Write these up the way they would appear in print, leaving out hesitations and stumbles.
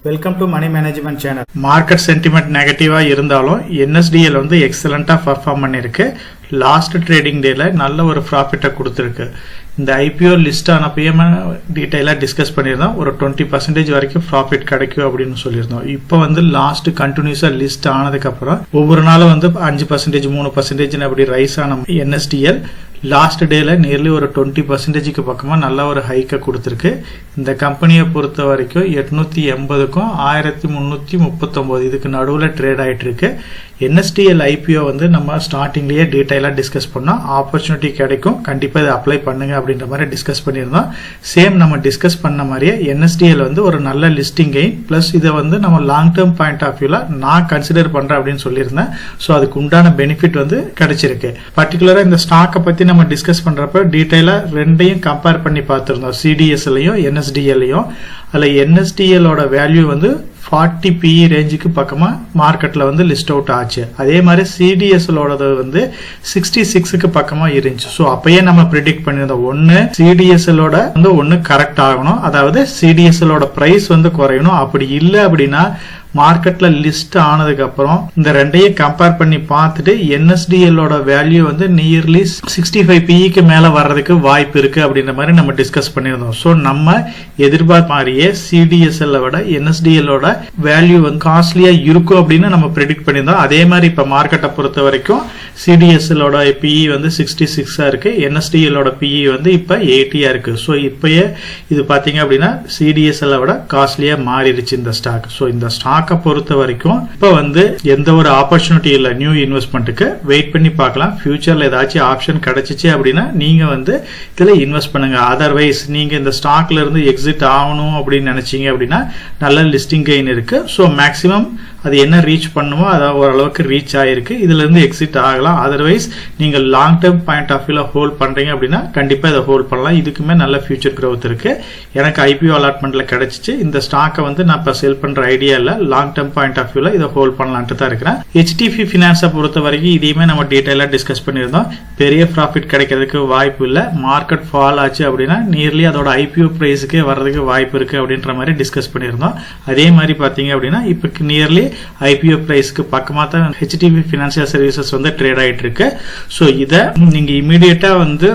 Welcome to money management channel. Market sentiment நெகட்டிவா இருந்தாலும் NSDL வந்து எக்ஸலண்டா பர்ஃபார்ம் பண்ணிருக்கு. லாஸ்ட் ட்ரேடிங் டேல நல்ல ஒரு ப்ராஃபிட்டை கொடுத்துருக்கு. இந்த IPO லிஸ்ட் ஆனப்பையும் டீட்டெயிலாக டிஸ்கஸ் பண்ணியிருந்தோம். ஒரு 20% வரைக்கும் ப்ராஃபிட் கிடைக்கும் அப்படின்னு சொல்லியிருந்தோம். இப்போ வந்து லாஸ்ட் கண்டினியூஸாக லிஸ்ட் ஆனதுக்கப்புறம் ஒவ்வொரு நாளும் வந்து 5%, 3% அப்படி ரைஸ் ஆன NSDL லாஸ்ட் டேல நியர்லி ஒரு 20%க்கு பக்கமா நல்ல ஒரு ஹைக்கை கொடுத்துருக்கு. இந்த கம்பெனியை பொறுத்த வரைக்கும் 880க்கும் 1339 இதுக்கு நடுவில் ட்ரேட் ஆயிட்டு இருக்கு. NSDL IPO வந்து நம்ம ஸ்டார்டிங்லேயே டீட்டெயிலாக டிஸ்கஸ் பண்ணோம். ஆப்பர்ச்சுனிட்டி கிடைக்கும், கண்டிப்பாக இதை அப்ளை பண்ணுங்க அப்படின்ற மாதிரி டிஸ்கஸ் பண்ணியிருந்தோம். சேம் நம்ம டிஸ்கஸ் பண்ண மாதிரியே NSDL வந்து ஒரு நல்ல லிஸ்டிங் கெயின் பிளஸ் இதை வந்து நம்ம லாங் டேர்ம் பாயிண்ட் ஆஃப் வியூல நான் கன்சிடர் பண்றேன் அப்படின்னு சொல்லியிருந்தேன். ஸோ அதுக்கு உண்டான பெனிஃபிட் வந்து கிடைச்சிருக்கு. பர்டிகுலரா இந்த ஸ்டாக்கை பத்தி நம்ம டிஸ்கஸ் பண்றப்ப டீட்டெயிலா ரெண்டையும் கம்பேர் பண்ணி பார்த்திருந்தோம். CDSலையும் NSDLலையும். அதில் NSDLோட வேல்யூ வந்து 40 PE ரேஞ்சுக்கு பக்கமா மார்க்கெட்ல வந்து லிஸ்ட் அவுட் ஆச்சு. அதே மாதிரி CDSலோடது வந்து 66க்கு பக்கமா இருந்துச்சு. ஸோ அப்பயே நம்ம ப்ரிடிக்ட் பண்ணியிருந்தோம், ஒன்னு CDSலோட வந்து ஒன்னு கரெக்ட் ஆகணும், அதாவது CDSலோட பிரைஸ் வந்து குறையணும். அப்படி இல்லை அப்படின்னா மார்க்கெட்ல லிஸ்ட் ஆனதுக்கு அப்புறம் இந்த ரெண்டையும் கம்பேர் பண்ணி பார்த்துட்டு NSDLோட வேல்யூ வந்து நியர்லி 65 PEக்கு மேல வர்றதுக்கு வாய்ப்பு இருக்கு அப்படின்ற மாதிரி நம்ம டிஸ்கஸ் பண்ணியிருந்தோம். ஸோ நம்ம எதிர்பார்த்த மாதிரியே CDSL விட NSDLோட வேல்யூ வந்து காஸ்ட்லியா இருக்கும் அப்படின்னு நம்ம ப்ரெடிக்ட் பண்ணியிருந்தோம். அதே மாதிரி இப்ப மார்க்கெட்டை பொறுத்த வரைக்கும் CDSLோட PE வந்து 66 இருக்கு, NSDLோட PE வந்து இப்ப 80 இருக்கு. ஸோ இப்பயே இது பாத்தீங்க அப்படின்னா CDSL விட காஸ்ட்லியா மாறிடுச்சு இந்த ஸ்டாக். ஸோ இந்த ஸ்டாக் பொறுத்த வரைக்கும் இப்ப வந்து எந்த ஒரு ஆப்பர்ச்சுனிட்டி இல்ல நியூ இன்வெஸ்ட்மெண்ட்டுக்கு. வெயிட் பண்ணி பார்க்கலாம். ஃபியூச்சர்ல ஏதாச்சும் ஆப்ஷன் கிடைச்சிச்சு அப்படின்னா நீங்க வந்து இதுல இன்வெஸ்ட் பண்ணுங்க. அதர்வைஸ் நீங்க இந்த ஸ்டாக்ல இருந்து எக்ஸிட் ஆகணும் அப்படின்னு நினைச்சீங்க அப்படின்னா நல்ல லிஸ்டிங் கெயின் இருக்கு. ஸோ மேக்சிமம் அது என்ன ரீச் பண்ணுமோ அதாவது ஓரளவுக்கு ரீச் ஆயிருக்கு, இதுல இருந்து எக்ஸிட் ஆகலாம். அதர்வைஸ் நீங்க லாங் டேர்ம் பாயிண்ட் ஆஃப் வியூல ஹோல்ட் பண்றீங்க அப்படின்னா கண்டிப்பா இதை ஹோல்ட் பண்ணலாம். இதுக்குமே நல்ல ஃபியூச்சர் growth இருக்கு. எனக்கு IPO அலாட்மெண்ட்ல கிடைச்சிச்சு. இந்த ஸ்டாக்கை வந்து நான் இப்ப செல் பண்ற ஐடியா இல்ல, லாங் டேர்ம் பாயிண்ட் ஆஃப் வியூல இதை ஹோல்ட் பண்ணலான்ட்டு தான் இருக்கிறேன். HDFC Finance பொறுத்த வரைக்கும் இதையுமே நம்ம டீடைலா டிஸ்கஸ் பண்ணியிருந்தோம். பெரிய ப்ராஃபிட் கிடைக்கிறதுக்கு வாய்ப்பு இல்ல. மார்க்கெட் ஃபால் ஆச்சு அப்படின்னா நியர்லி அதோட IPO பிரைஸுக்கே வர்றதுக்கு வாய்ப்பு இருக்கு அப்படின்ற மாதிரி டிஸ்கஸ் பண்ணியிருந்தோம். அதே மாதிரி பாத்தீங்க அப்படின்னா இப்ப நியர்லி IPO பிரைஸ்க்கு பக்கமா தான் HDFC Financial Services வந்து ட்ரேட் ஆயிட்டு இருக்கு. ஸோ இதை நீங்க இமீடியட்டா வந்து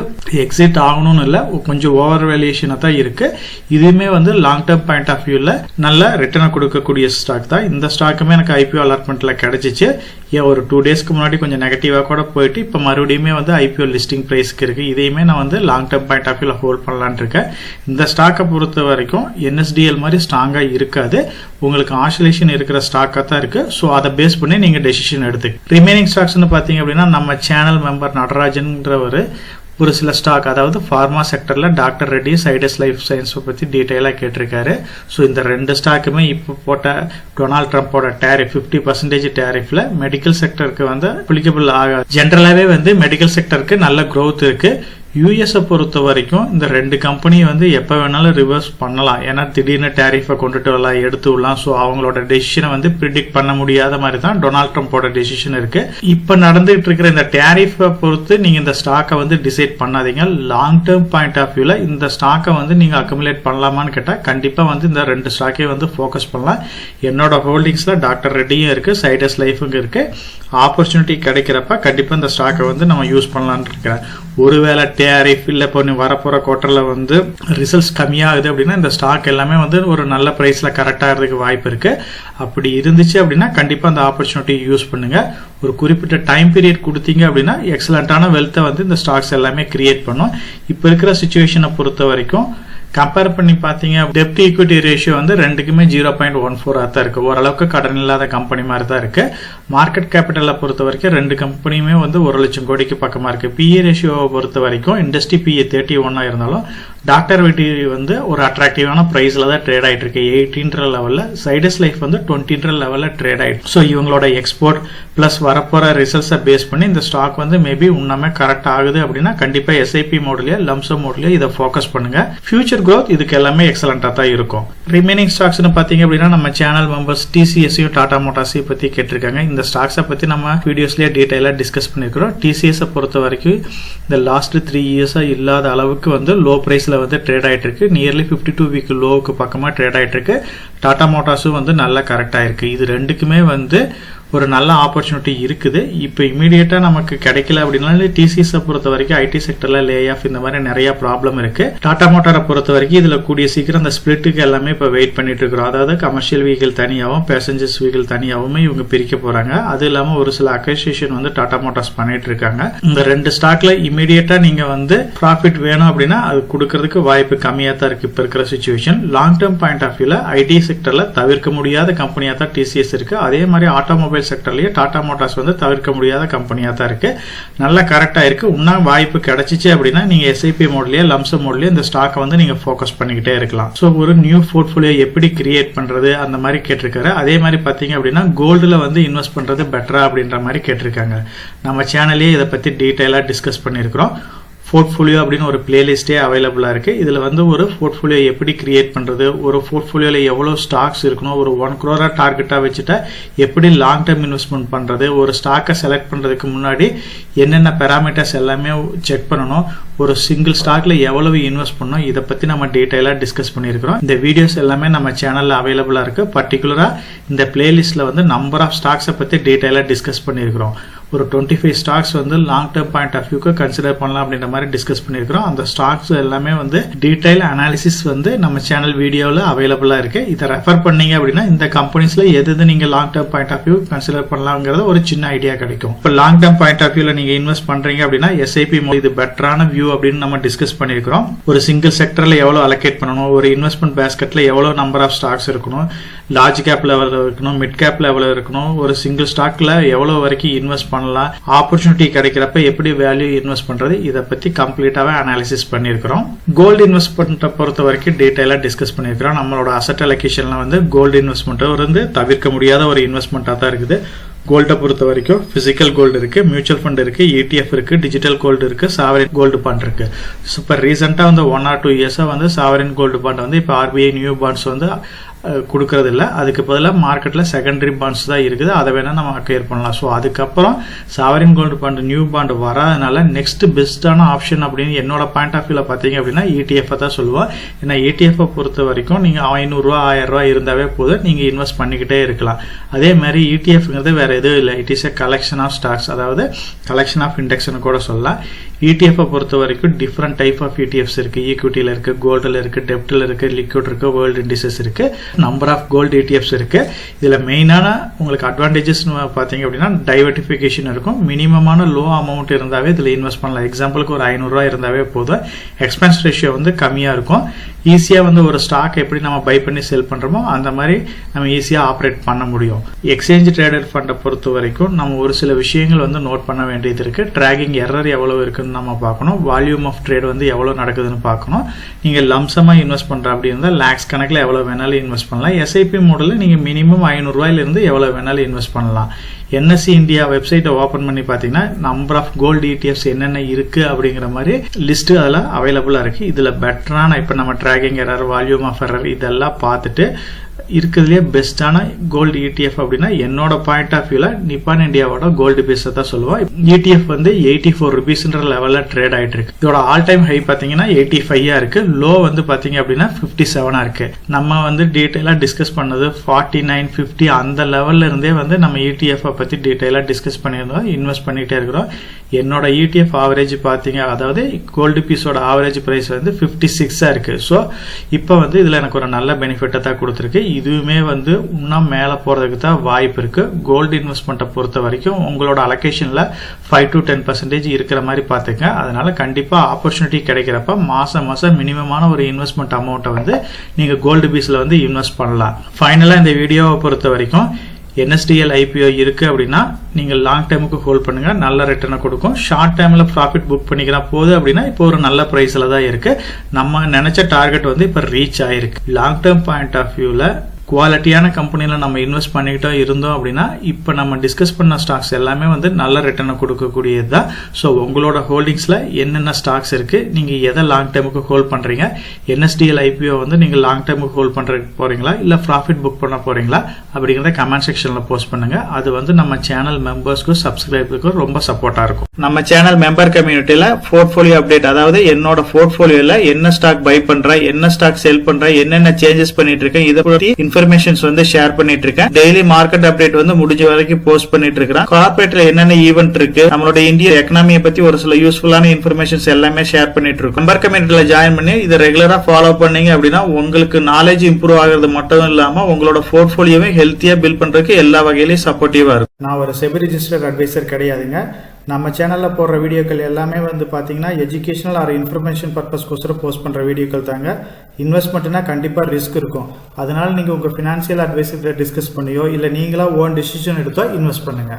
எக்ஸிட் ஆகணும்னு இல்லை, கொஞ்சம் ஓவர் வேல்யூஷனா தான் இருக்கு. இதுவுமே வந்து லாங் டேர்ம் பாயிண்ட் ஆஃப் வியூல நல்ல ரிட்டர்ன் கொடுக்கக்கூடிய ஸ்டாக் தான். இந்த ஸ்டாக்குமே எனக்கு IPO அலாட்மெண்ட்ல கிடைச்சிச்சு. ஒரு 2 டேஸ்க்கு முன்னாடி கொஞ்சம் நெகட்டிவா கூட போயிட்டு இப்ப மறுபடியுமே வந்து IPO லிஸ்டிங் பிரைஸ்க்கு இருக்கு. இதையுமே நான் வந்து லாங் டேர்ம் பாயிண்ட் ஆஃப் வியூல ஹோல்ட் பண்ணலான் இருக்கேன். இந்த ஸ்டாக்கை பொறுத்த வரைக்கும் NSDL மாதிரி ஸ்ட்ராங்கா இருக்காது, உங்களுக்கு ஆசிலேஷன் இருக்கிற ஸ்டாக்கா தான் இருக்கு. ஸோ அதை பேஸ் பண்ணி நீங்க டெசிஷன் எடுத்து ரிமைனிங் ஸ்டாக்ஸ்னு பாத்தீங்க அப்படின்னா நம்ம சேனல் மெம்பர் நடராஜன்ன்றவர் ஒரு சில ஸ்டாக், அதாவது pharma செக்டர்ல doctor Reddy, Zydus life science பத்தி டீடைலா கேட்டிருக்காரு. ஸோ இந்த ரெண்டு ஸ்டாக்குமே இப்போ போட்ட டொனால்ட் ட்ரம்போட டேரிஃப் 50% டேரிஃப்ல மெடிக்கல் செக்டருக்கு வந்து அப்ளிகபிள் ஆகாது. ஜென்ரலாவே வந்து மெடிக்கல் செக்டருக்கு நல்ல growth இருக்கு. யூஎஸை பொறுத்த வரைக்கும் இந்த ரெண்டு கம்பெனி வந்து எப்ப வேணாலும் ரிவர்ஸ் பண்ணலாம். ஏன்னா திடீர்னு டேரிஃபை கொண்டுட்டு வரலாம், எடுத்து விடலாம். ஸோ அவங்களோட டெசிஷனை வந்து ப்ரிடிக்ட் பண்ண முடியாத மாதிரி தான் டொனால்ட் ட்ரம்போட டெசிஷன் இருக்கு. இப்ப நடந்துட்டு இருக்கிற இந்த டேரிஃபை பொறுத்து நீங்க இந்த ஸ்டாக்கை வந்து டிசைட் பண்ணாதீங்க. லாங் டேர்ம் பாயிண்ட் ஆஃப் வியூல இந்த ஸ்டாக்கை வந்து நீங்க அக்குமுலேட் பண்ணலாமான்னு கேட்டா கண்டிப்பா வந்து இந்த ரெண்டு ஸ்டாக்கே வந்து ஃபோக்கஸ் பண்ணலாம். என்னோட ஹோல்டிங்ஸ்ல டாக்டர் ரெட்டியும் இருக்கு, சைடஸ் லைஃபும் இருக்கு. ஆப்பர்ச்சுனிட்டி கிடைக்கிறப்ப கண்டிப்பா இந்த ஸ்டாக்கை வந்து நம்ம யூஸ் பண்ணலான்னு இருக்கிறேன். ஒருவேளை டேரிஃப் இல்ல இப்போ வரப்போற குவார்டர்ல வந்து ரிசல்ட்ஸ் கம்மியாகுது அப்படின்னா இந்த ஸ்டாக் எல்லாமே வந்து ஒரு நல்ல பிரைஸ்ல கரெக்ட் ஆகிறதுக்கு வாய்ப்பு இருக்கு. அப்படி இருந்துச்சு அப்படின்னா கண்டிப்பா அந்த ஆப்பர்ச்சுனிட்டி யூஸ் பண்ணுங்க. ஒரு குறிப்பிட்ட டைம் பீரியட் கொடுத்தீங்க அப்படின்னா எக்ஸலண்டான வெல்த்தை வந்து இந்த ஸ்டாக்ஸ் எல்லாமே கிரியேட் பண்ணும். இப்ப இருக்கிற சிச்சுவேஷனை பொறுத்த வரைக்கும் கம்பேர் பண்ணி பாத்தீங்க டெப்ட் ஈக்விட்டி ரேஷியோ வந்து ரெண்டுக்குமே 0.14 தான் இருக்கு. ஓரளவுக்கு கடன் இல்லாத கம்பெனி மாதிரி தான் இருக்கு. மார்க்கெட் கேபிட்டலை பொறுத்த வரைக்கும் ரெண்டு கம்பெனியுமே வந்து 1 லட்சம் கோடிக்கு பக்கமா இருக்கு. PE ரேஷியோவை பொறுத்த வரைக்கும் இண்டஸ்ட்ரி PE 31 இருந்தாலும் டாக்டர் வெட்டி வந்து ஒரு அட்ராக்டிவான பிரைஸ்ல தான் ட்ரேட் ஆயிட்டு இருக்கு. 18 லெவல்ல, சைடஸ் லைஃப் வந்து 20 லெவல்ல ட்ரேட் ஆயிட்டு. ஸோ இவங்களோட எக்ஸ்போர்ட் பிளஸ் வரப்போற ரிசல்ட்ஸை பேஸ் பண்ணி இந்த ஸ்டாக் வந்து மேபி உண்மையுமே கரெக்ட் ஆகுது அப்படின்னா கண்டிப்பா SIP மோட்லயோ லம்சம் மோட்லயோ இதை ஃபோக்கஸ் பண்ணுங்க. ஃபியூச்சர் growth இதுக்கு எல்லாமே எக்ஸலண்டா தான் இருக்கும். ரிமைனிங் ஸ்டாக்ஸ்னு பாத்தீங்க அப்படின்னா நம்ம சேனல் மெம்பர்ஸ் TCSயும் டாடா மோட்டார்ஸையும் பத்தி கேட்டிருக்காங்க. இந்த ஸ்டாக்ஸை பத்தி நம்ம வீடியோஸ்லயே டீடைலா டிஸ்கஸ் பண்ணிருக்கிறோம். TCS பொறுத்த வரைக்கும் இந்த லாஸ்ட் 3 இயர்ஸா இல்லாத அளவுக்கு வந்து லோ பிரைஸ்ல வந்து ட்ரேட் ஆயிட்டு இருக்கு. நியர்லி 52 வீக் லோவுக்கு பக்கமா ட்ரேட் ஆயிட்டு இருக்கு. டாடா மோட்டார்ஸும் வந்து நல்லா கரெக்டாக இருக்குது. இது ரெண்டுக்குமே வந்து ஒரு நல்ல ஆப்பர்ச்சுனிட்டி இருக்குது. இப்போ இமீடியட்டாக நமக்கு கிடைக்கல அப்படின்னாலும் டிசிஎஸை பொறுத்த வரைக்கும் ஐடி செக்டரில் லே ஆஃப் இந்த மாதிரி நிறைய ப்ராப்ளம் இருக்குது. டாடா மோட்டாரை பொறுத்த வரைக்கும் இதில் கூடிய சீக்கிரம் அந்த ஸ்பிளிட்டுக்கு எல்லாமே இப்போ வெயிட் பண்ணிட்டு இருக்கிறோம். அதாவது கமர்ஷியல் வெஹிக்கிள் தனியாகவும் பேசஞ்சர்ஸ் வெஹிக்கிள் தனியாகவும் இவங்க பிரிக்க போகிறாங்க. அது இல்லாமல் ஒரு சில அக்விசிஷன் வந்து டாடா மோட்டார்ஸ் பண்ணிட்டு இருக்காங்க. இந்த ரெண்டு ஸ்டாக்ல இமீடியட்டாக நீங்கள் வந்து ப்ராஃபிட் வேணும் அப்படின்னா அது கொடுக்கறதுக்கு வாய்ப்பு கம்மியாக தான் இருக்குது இப்போ இருக்கிற situation. Long term point of வியூவில் ஐடி செக்டரில் தவிர்க்க முடியாத கம்பெனியாக தான் டிசிஎஸ் இருக்குது. அதே மாதிரி ஆட்டோமொபைல் செக்டர்லயே டாடா மோட்டார்ஸ் வந்து தவிர்க்க முடியாத கம்பெனியா தான் இருக்கு. நல்லா கரெக்டா இருக்கு. இன்னும் வாய்ப்பு கிடைச்சிச்சு அப்படின்னா நீங்க எஸ்ஐபி மோட்லயே லம்சம் மோட்லயே இந்த ஸ்டாக்கை வந்து நீங்க ஃபோக்கஸ் பண்ணிக்கிட்டே இருக்கலாம். ஸோ ஒரு நியூ போர்ட்ஃபோலியோ எப்படி கிரியேட் பண்றது அந்த மாதிரி கேட்டிருக்காரு. அதே மாதிரி பாத்தீங்க அப்படின்னா கோல்டுல வந்து இன்வெஸ்ட் பண்றது பெட்டரா அப்படின்ற மாதிரி கேட்டிருக்காங்க. நம்ம சேனல்லே இதை பத்தி டீட்டெயிலா டிஸ்கஸ் பண்ணியிருக்கிறோம். போர்ட்ஃபோலியோ அப்படின்னு ஒரு பிளேலிஸ்டே அவைலபிளாக இருக்குது. இதில் வந்து ஒரு போர்ட்ஃபோலியோ எப்படி கிரியேட் பண்ணுறது, ஒரு போர்ட்ஃபோலியோவில் எவ்வளோ ஸ்டாக்ஸ் இருக்கணும், ஒரு 1 crore டார்கெட்டாக வச்சுட்டா எப்படி லாங் டேர்ம் இன்வெஸ்ட்மெண்ட் பண்ணுறது, ஒரு ஸ்டாக்கை செலக்ட் பண்ணுறதுக்கு முன்னாடி என்னென்ன பேராமீட்டர்ஸ் எல்லாமே செக் பண்ணணும், ஒரு சிங்கிள் ஸ்டாக்ல எவ்வளவு இன்வெஸ்ட் பண்ணணும், இதை பற்றி நம்ம டீட்டெயிலாக டிஸ்கஸ் பண்ணியிருக்கிறோம். இந்த வீடியோஸ் எல்லாமே நம்ம சேனலில் அவைலபிளாக இருக்குது. பர்டிகுலராக இந்த பிளேலிஸ்ட்டில் வந்து நம்பர் ஆஃப் ஸ்டாக்ஸை பற்றி டீட்டெயிலாக டிஸ்கஸ் பண்ணியிருக்கிறோம். ஒரு 25 ஸ்டாக்ஸ் வந்து லாங் டேர்ம் பாயிண்ட் ஆஃப் வியூக்கு கன்சிடர் பண்ணலாம் அப்படின்ற மாதிரி டிஸ்கஸ் பண்ணியிருக்கிறோம். அந்த ஸ்டாக்ஸ் எல்லாமே வந்து டீடைல் அனாலிசிஸ் வந்து நம்ம சேனல் வீடியோவில் அவைலபிளாக இருக்கு. இதை ரெஃபர் பண்ணீங்க அப்படின்னா இந்த கம்பெனிஸ்ல எது நீங்க long term point of view consider பண்ணலாம்ங்கிறது ஒரு சின்ன ஐடியா கிடைக்கும். இப்போ லாங் டேர்ம் பாயிண்ட் ஆஃப் வியூல நீங்க இன்வெஸ்ட் பண்றீங்க அப்படின்னா எஸ்ஐபி இது பெட்டரான வியூ அப்படின்னு நம்ம டிஸ்கஸ் பண்ணியிருக்கிறோம். ஒரு சிங்கிள் செக்டர்ல எவ்வளவு அலோகேட் பண்ணணும், ஒரு இன்வெஸ்ட்மெண்ட் பேஸ்கெட்ல எவ்வளவு நம்பர் ஆஃப் ஸ்டாக்ஸ் இருக்கணும், லார்ஜ் கேப் லெவலில் இருக்கணும், மிட் கேப் லெவலில் இருக்கணும், ஒரு சிங்கிள் ஸ்டாக்ல எவ்வளவு வரைக்கும் இன்வெஸ்ட் பண்ணலாம், ஆப்பர்ச்சுனிட்டி கிடைக்கிறப்ப எப்படி வேல்யூ இன்வெஸ்ட் பண்றது, இதை பத்தி கம்ப்ளீட்டாவே அனாலிசிஸ் பண்ணியிருக்கிறோம். கோல்டு இன்வெஸ்ட்மெண்ட்டை பொறுத்த வரைக்கும் டீடைலா டிஸ்கஸ் பண்ணியிருக்கிறோம். நம்மளோட அசெட் அலோகேஷன்ல வந்து கோல்டு இன்வெஸ்ட்மெண்ட் வந்து தவிர்க்க முடியாத ஒரு இன்வெஸ்ட்மெண்ட்டா தான் இருக்குது. கோல்டை பொறுத்த வரைக்கும் பிசிக்கல் கோல்டு இருக்கு, மியூச்சுவல் ஃபண்ட் இருக்கு, ETF இருக்கு, டிஜிட்டல் கோல்டு இருக்கு, சாவரின் கோல்டு பாண்ட் இருக்கு. இப்போ ரீசெண்டா வந்து 1 or 2 இயர்ஸா வந்து சாவரின் கோல்டு பாண்ட் வந்து இப்போ RBI நியூ பாண்ட்ஸ் வந்து கொடுக்கறது இல்லை. அதுக்கு பதிலாக மார்க்கெட்ல செகண்டரி பாண்ட்ஸ் தான் இருக்குது. அதை வேணா நம்ம அக்வயர் பண்ணலாம். ஸோ அதுக்கப்புறம் sovereign gold bond new bond வராதனால நெக்ஸ்ட் பெஸ்டான ஆப்ஷன் அப்படின்னு என்னோட பாயிண்ட் ஆஃப் வியூல பார்த்தீங்க அப்படின்னா ETF தான் சொல்லுவோம். ஏன்னா ETF பொறுத்த வரைக்கும் நீங்க 500 ரூபா 1000 ரூபா இருந்தாவே போதும், நீங்க இன்வெஸ்ட் பண்ணிக்கிட்டே இருக்கலாம். அதே மாதிரி ETFங்கிறது வேற எதுவும் இல்லை. It is a collection of stocks, அதாவது கலெக்ஷன் ஆஃப் இண்டெக்ஸ்னு கூட சொல்லலாம். ETF பொறுத்த வரைக்கும் டிஃப்ரெண்ட் டைப் ஆஃப் ETFs இருக்கு. ஈக்விட்டியில இருக்கு, கோல்டில் இருக்கு, டெப்டில் இருக்கு, லிக்விட் இருக்கு, வேர்ல்டு இண்டிசஸ் இருக்கு, நம்பர் ஆஃப் கோல்டு ETFs இருக்கு. இதுல மெயினான உங்களுக்கு அட்வான்டேஜஸ் பாத்தீங்க அப்படின்னா டைவர்டிபிகேஷன் இருக்கும். மினிமமான லோ அமௌண்ட் இருந்தாவே இதுல இன்வெஸ்ட் பண்ணலாம். எக்ஸாம்பிளுக்கு ஒரு 500 ரூபாய் இருந்தாவே போதும். எக்ஸ்பென்ஸ் ரேஷியோ வந்து கம்மியா இருக்கும். ஈஸியா வந்து ஒரு ஸ்டாக் எப்படி நம்ம பை பண்ணி செல் பண்றோமோ அந்த மாதிரி நம்ம ஈஸியா ஆப்ரேட் பண்ண முடியும். எக்ஸ்சேஞ்ச் ட்ரேடட் ஃபண்டை பொறுத்த வரைக்கும் நம்ம ஒரு சில விஷயங்கள் வந்து நோட் பண்ண வேண்டியது இருக்கு. ட்ராகிங் எரர் எவ்வளவு இருக்குன்னு நம்ம பார்க்கணும். வால்யூம் ஆஃப் ட்ரேட் வந்து எவ்வளவு நடக்குதுன்னு பார்க்கணும். நீங்க லம்சமா இன்வெஸ்ட் பண்ற அப்படி இருந்தா லேக்ஸ் கணக்கில் எவ்வளவு வேணாலும் இன்வெஸ்ட் பண்ணலாம். எஸ்ஐபி மாடலில் நீங்க மினிமம் 500 ரூபாயில இருந்து எவ்வளவு வேணாலும் இன்வெஸ்ட் பண்ணலாம். NSE இந்தியா வெப்சைட்டை ஓபன் பண்ணி பாத்தீங்கன்னா நம்பர் ஆஃப் கோல்டு ETFs என்னென்ன இருக்கு அப்படிங்கிற மாதிரி லிஸ்ட் அதில் அவைலபிளா இருக்கு. இதுல பெட்டரான இப்ப நம்ம tracking error, volume of error இதெல்லாம் பார்த்துட்டு இருக்கிறதுலே பெஸ்டான கோல்டு ETF அப்படின்னா என்னோட பாயிண்ட் ஆஃப் வியூல நிப்பான் இந்தியாவோட கோல்டு பேஸ் தான் சொல்லுவோம். ETF வந்து 84 ரூபீஸ்ன்ற லெவல்ல ட்ரேட் ஆயிட்டு இருக்கு. இதோட ஆல் டைம் ஹை பாத்தீங்கன்னா 85 இருக்கு. லோ வந்து பாத்தீங்க அப்படின்னா 57 இருக்கு. நம்ம வந்து டீடைலா டிஸ்கஸ் பண்ணது 49, 50 அந்த லெவல்ல இருந்தே வந்து நம்ம ETF பத்தி டீடைலா டிஸ்கஸ் பண்ணியிருந்தோம். இன்வெஸ்ட் பண்ணிட்டே இருக்கிறோம். என்னோட ETF ஆவரேஜ் பாத்தீங்க, அதாவது கோல்டு பீஸோட ஆவரேஜ் பிரைஸ் வந்து 56 இருக்கு. ஸோ இப்போ வந்து இதுல எனக்கு ஒரு நல்ல பெனிஃபிட்டை தான் கொடுத்துருக்கு. இதுவுமே வந்து இன்னும் மேல போறதுக்கு தான் வாய்ப்பு இருக்கு. கோல்டு இன்வெஸ்ட்மெண்ட்டை பொறுத்த வரைக்கும் உங்களோட அலோகேஷன்ல 5 to 10% இருக்கிற மாதிரி பாத்துங்க. அதனால கண்டிப்பா ஆப்பர்ச்சுனிட்டி கிடைக்கிறப்ப மாசம் மினிமமான ஒரு இன்வெஸ்ட்மெண்ட் அமௌண்ட்டை வந்து நீங்க கோல்டு பீஸ்ல வந்து இன்வெஸ்ட் பண்ணலாம். ஃபைனலா இந்த வீடியோவை பொறுத்த வரைக்கும் NSDL IPO இருக்கு அப்படின்னா நீங்க லாங் டைமுக்கு ஹோல்ட் பண்ணுங்க, நல்ல ரிட்டர்னை கொடுக்கும். ஷார்ட் டைம்ல ப்ராஃபிட் புக் பண்ணிக்கிறா போகுது அப்படின்னா இப்போ ஒரு நல்ல பிரைஸ்ல தான் இருக்கு. நம்ம நினைச்ச டார்கெட் வந்து இப்ப ரீச் ஆயிருக்கு. லாங் டேர்ம் பாயிண்ட் ஆஃப் வியூல குவாலிட்டியான கம்பெனில நம்ம இன்வெஸ்ட் பண்ணிக்கிட்டோம் இருந்தோம் அப்படின்னா இப்போ நம்ம டிஸ்கஸ் பண்ண ஸ்டாக்ஸ் எல்லாமே வந்து நல்ல ரிட்டர்னை கொடுக்கக்கூடியது தான். ஸோ உங்களோட ஹோல்டிங்ஸ்ல என்னென்ன ஸ்டாக்ஸ் இருக்கு, நீங்க எதை லாங் டைமுக்கு ஹோல்ட் பண்றீங்க, NSDL IPO வந்து நீங்க லாங் டைமுக்கு ஹோல்ட் பண்ற போறீங்களா இல்ல ப்ராஃபிட் புக் பண்ண போறீங்களா அப்படிங்கறத கமெண்ட் செக்ஷன்ல போஸ்ட் பண்ணுங்க. அது வந்து நம்ம சேனல் மெம்பர்ஸ்க்கும் சப்ஸ்கிரைபருக்கும் ரொம்ப சப்போர்ட்டா இருக்கும். நம்ம சேனல் மெம்பர் கம்யூனிட்டியில போர்ட்ஃபோலியோ அப்டேட், அதாவது என்னோட போர்ட்ஃபோலியோல என்ன ஸ்டாக் பை பண்ற, என்ன ஸ்டாக் செல் பண்ற, என்னென்ன சேஞ்சஸ் பண்ணிட்டு இருக்கேன், இதை பத்தி இன்ஃபர்மேஷன்ஸ் வந்து ஷேர் பண்ணிட்டு இருக்கேன். டெய்லி மார்க்கெட் அப்டேட் வந்து முடிஞ்ச வரைக்கும் போஸ்ட் பண்ணிட்டு இருக்கேன். கார்பரேட்ல என்னென்ன ஈவென்ட் இருக்கு, நம்மளோட இந்திய எக்கனாமியை பத்தி ஒரு சில யூஸ்ஃபுல்லான இன்ஃபர்மேஷன்ஸ் எல்லாமே ஷேர் பண்ணிட்டு இருக்கோம். மெம்பர் கம்யூனிட்டில ஜாயின் பண்ணி இதை ரெகுலரா ஃபாலோ பண்ணீங்க அப்படின்னா உங்களுக்கு நாலேஜ் இம்ப்ரூவ் ஆகிறது மட்டும் இல்லாம உங்களோட போர்ட்போலியோவை ஹெல்த்தியா பில்ட் பண்றதுக்கு எல்லா வகையிலையும் சப்போர்ட்டிவா இருக்கும். நான் ஒரு செபி ரிஜிஸ்டர்ட் அட்வைசர் கிடையாதுங்க. நம்ம சேனல்ல போடுற வீடியோக்கள் எல்லாமே வந்து பாத்தீங்கன்னா எஜுகேஷனல் ஆர் இன்ஃபர்மேஷன் பர்பஸ்க்கோசரம் போஸ்ட் பண்ற வீடியோக்கள் தாங்க. இன்வெஸ்ட்மெண்ட்னா கண்டிப்பா ரிஸ்க் இருக்கும். அதனால நீங்க உங்க பினான்சியல் அட்வைசர் டிஸ்கஸ் பண்ணியோ இல்ல நீங்களா ஓன் டிசிஷன் எடுத்தோ இன்வெஸ்ட் பண்ணுங்க.